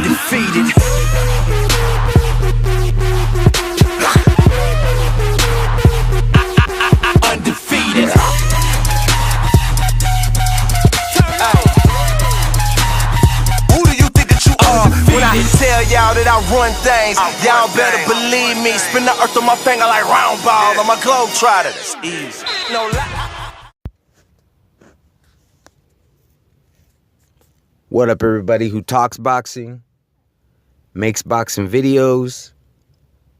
undefeated. Undefeated. Who do you think that you are? When I tell y'all that I run things, y'all better believe me. Spin the earth on my finger like round ball. I'm a globetrotter. That's easy. No lie. What up, everybody who talks boxing, makes boxing videos,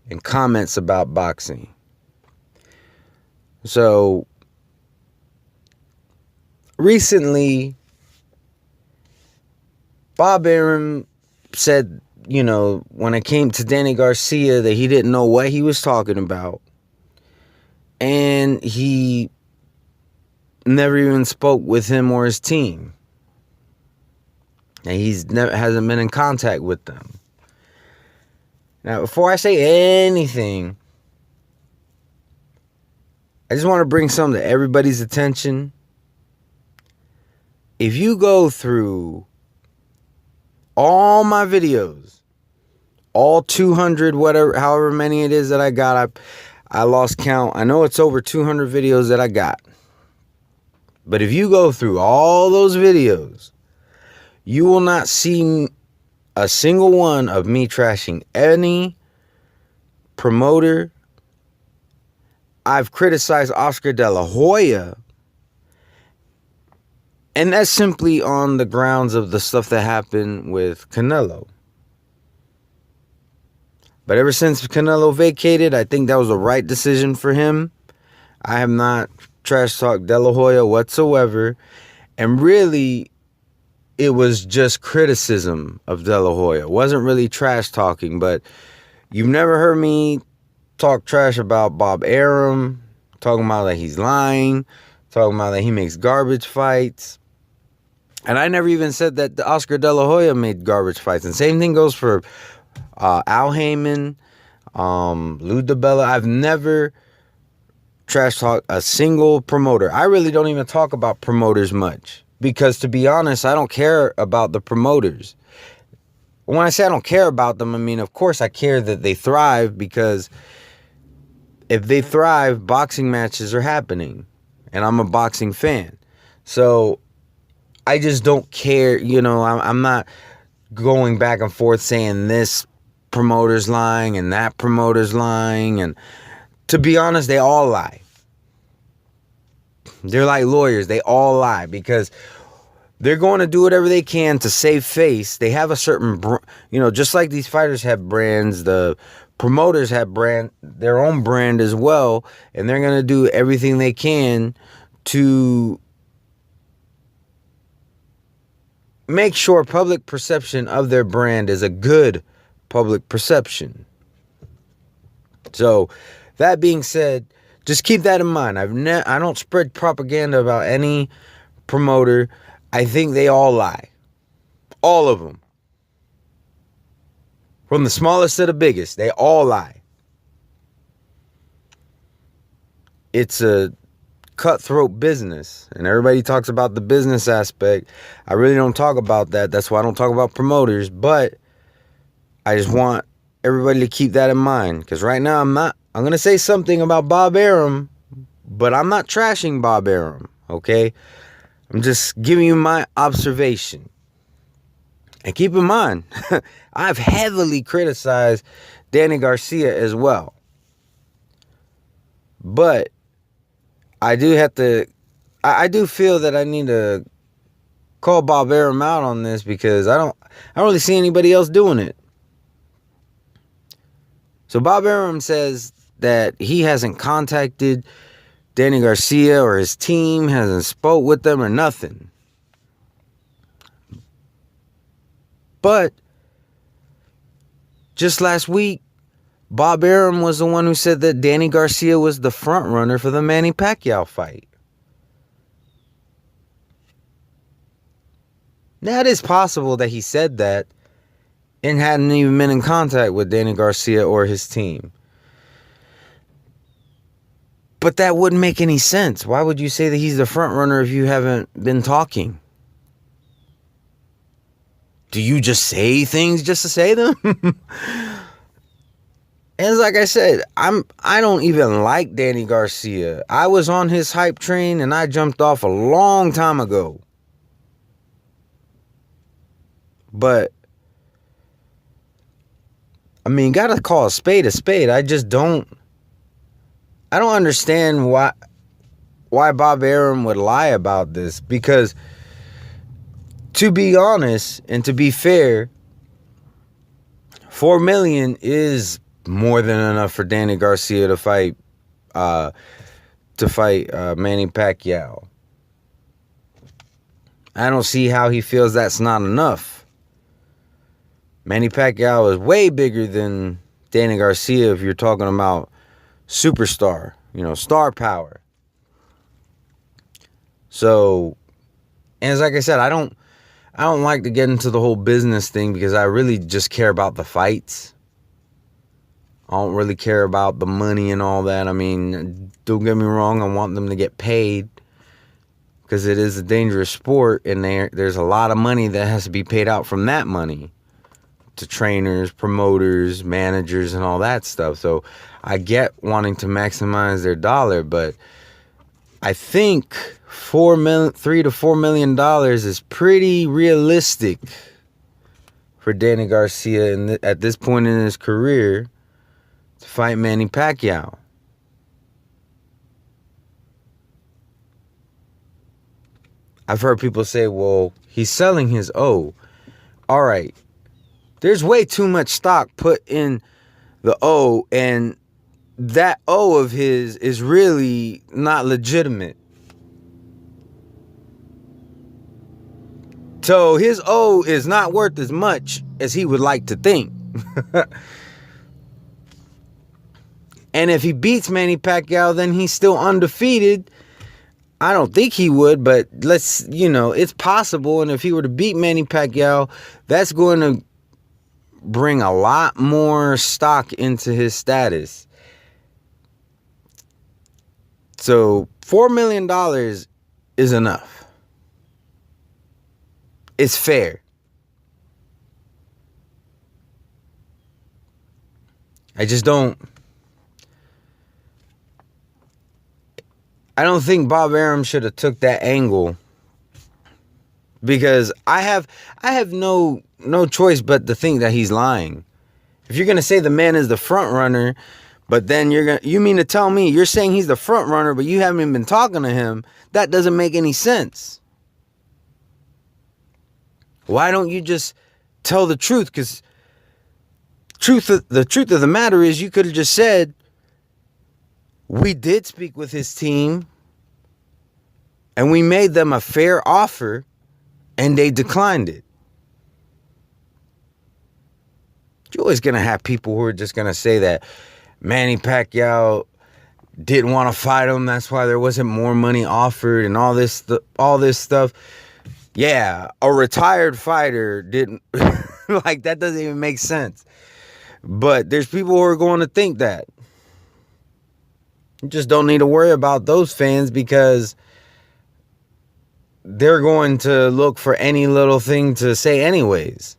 and comments about boxing? So, recently, Bob Arrum said, when it came to Danny Garcia, that he didn't know what he was talking about. And he never even spoke with him or his team. And hasn't been in contact with them. Now, before I say anything, I just want to bring something to everybody's attention. If you go through all my videos, all 200, whatever, however many it is that I got, I lost count. I know it's over 200 videos that I got. But if you go through all those videos, you will not see a single one of me trashing any promoter. I've criticized Oscar De La Hoya, and that's simply on the grounds of the stuff that happened with Canelo. But ever since Canelo vacated, I think that was the right decision for him. I have not trash talked De La Hoya whatsoever, and really, it was just criticism of De La Hoya. It wasn't really trash talking, but you've never heard me talk trash about Bob Arrum, talking about that he's lying, talking about that he makes garbage fights. And I never even said that the Oscar De La Hoya made garbage fights. And same thing goes for Al Heyman, Lou DiBella. I've never trash talked a single promoter. I really don't even talk about promoters much. Because to be honest, I don't care about the promoters. When I say I don't care about them, I mean, of course I care that they thrive, because if they thrive, boxing matches are happening. And I'm a boxing fan. So I just don't care. I'm not going back and forth saying this promoter's lying and that promoter's lying. And to be honest, they all lie. They're like lawyers. They all lie because they're going to do whatever they can to save face. They have a certain, just like these fighters have brands, the promoters have their own brand as well. And they're going to do everything they can to make sure public perception of their brand is a good public perception. So, that being said, just keep that in mind. I don't spread propaganda about any promoter. I think they all lie. All of them. From the smallest to the biggest, they all lie. It's a cutthroat business, and everybody talks about the business aspect. I really don't talk about that. That's why I don't talk about promoters, but I just want everybody to keep that in mind, because right now I'm going to say something about Bob Arrum, but I'm not trashing Bob Arrum, okay? I'm just giving you my observation. And keep in mind, I've heavily criticized Danny Garcia as well. But I do feel that I need to call Bob Arrum out on this, because I don't really see anybody else doing it. So Bob Arrum says that he hasn't contacted Danny Garcia, or his team hasn't spoke with them or nothing. But just last week, Bob Arrum was the one who said that Danny Garcia was the front runner for the Manny Pacquiao fight. Now, it is possible that he said that and hadn't even been in contact with Danny Garcia or his team. But that wouldn't make any sense. Why would you say that he's the front runner if you haven't been talking? Do you just say things just to say them? And it's like I said, I don't even like Danny Garcia. I was on his hype train and I jumped off a long time ago. But I mean, gotta call a spade a spade. I don't understand why Bob Arrum would lie about this, because to be honest and to be fair, $4 million is more than enough for Danny Garcia to fight Manny Pacquiao. I don't see how he feels that's not enough. Manny Pacquiao is way bigger than Danny Garcia if you're talking about superstar, star power. So, and it's like I said, I don't like to get into the whole business thing because I really just care about the fights. I don't really care about the money and all that. I mean, don't get me wrong, I want them to get paid because it is a dangerous sport, and there's a lot of money that has to be paid out from that money to trainers, promoters, managers, and all that stuff. So I get wanting to maximize their dollar, but I think $3 to $4 million is pretty realistic for Danny Garcia at this point in his career to fight Manny Pacquiao. I've heard people say, well, he's selling his O. All right. There's way too much stock put in the O, and that O of his is really not legitimate. So his O is not worth as much as he would like to think. And if he beats Manny Pacquiao, then he's still undefeated. I don't think he would, but it's possible. And if he were to beat Manny Pacquiao, that's going to bring a lot more stock into his status. So $4 million is enough. It's fair. I don't think Bob Arrum should have took that angle, because I have no choice but to think that he's lying. If you're gonna say the man is the front runner, but then you mean to tell me you're saying he's the front runner, but you haven't even been talking to him? That doesn't make any sense. Why don't you just tell the truth? Because the truth of the matter is, you could have just said, we did speak with his team and we made them a fair offer and they declined it. You're always going to have people who are just going to say that Manny Pacquiao didn't want to fight him, that's why there wasn't more money offered and all this stuff. Yeah, a retired fighter didn't like, that doesn't even make sense. But there's people who are going to think that. You just don't need to worry about those fans, because they're going to look for any little thing to say anyways.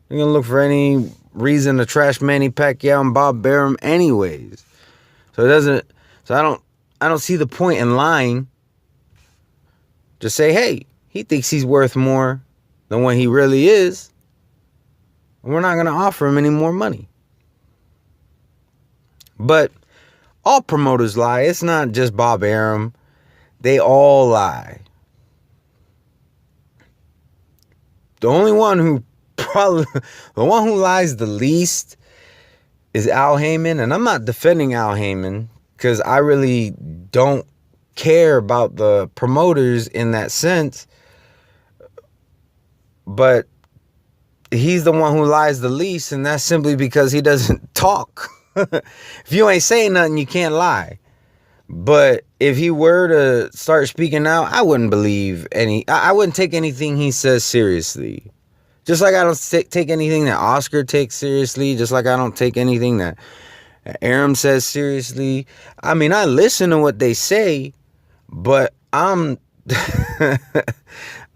They're going to look for any reason to trash Manny Pacquiao and Bob Arrum anyways. So I don't see the point in lying. Just say, hey, he thinks he's worth more than what he really is, and we're not going to offer him any more money. But all promoters lie. It's not just Bob Arrum. They all lie. The one who lies the least is Al Heyman. And I'm not defending Al Heyman, because I really don't care about the promoters in that sense. But he's the one who lies the least, and that's simply because he doesn't talk. If you ain't saying nothing, you can't lie. But if he were to start speaking out, I wouldn't take anything he says seriously. Just like I don't take anything that Oscar takes seriously. Just like I don't take anything that Arrum says seriously. I mean, I listen to what they say, but I'm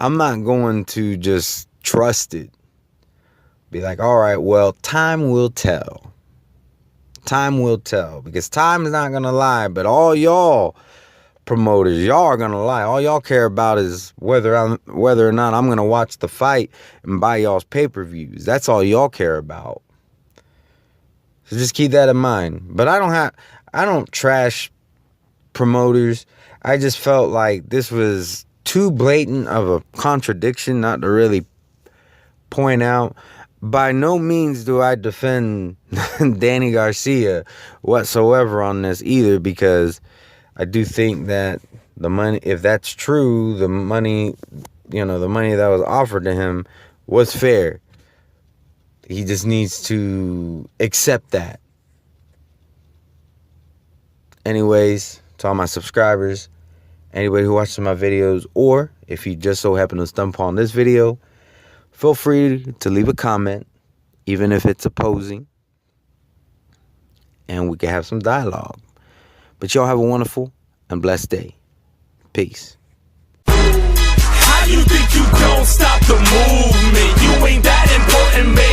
not going to just trust it. be like, all right, well, time will tell. Time will tell, because time is not going to lie, but all y'all promoters, y'all are going to lie. All y'all care about is whether or not I'm going to watch the fight and buy y'all's pay-per-views. That's all y'all care about. So just keep that in mind. But I don't trash promoters. I just felt like this was too blatant of a contradiction not to really point out. By no means do I defend Danny Garcia whatsoever on this either, because I do think that the money, if that's true, the money that was offered to him was fair. He just needs to accept that. Anyways, to all my subscribers, anybody who watches my videos, or if you just so happen to stumble upon this video, feel free to leave a comment, even if it's opposing, and we can have some dialogue. But y'all have a wonderful and blessed day. Peace. How you think you gon' stop the movement? You ain't that important, man.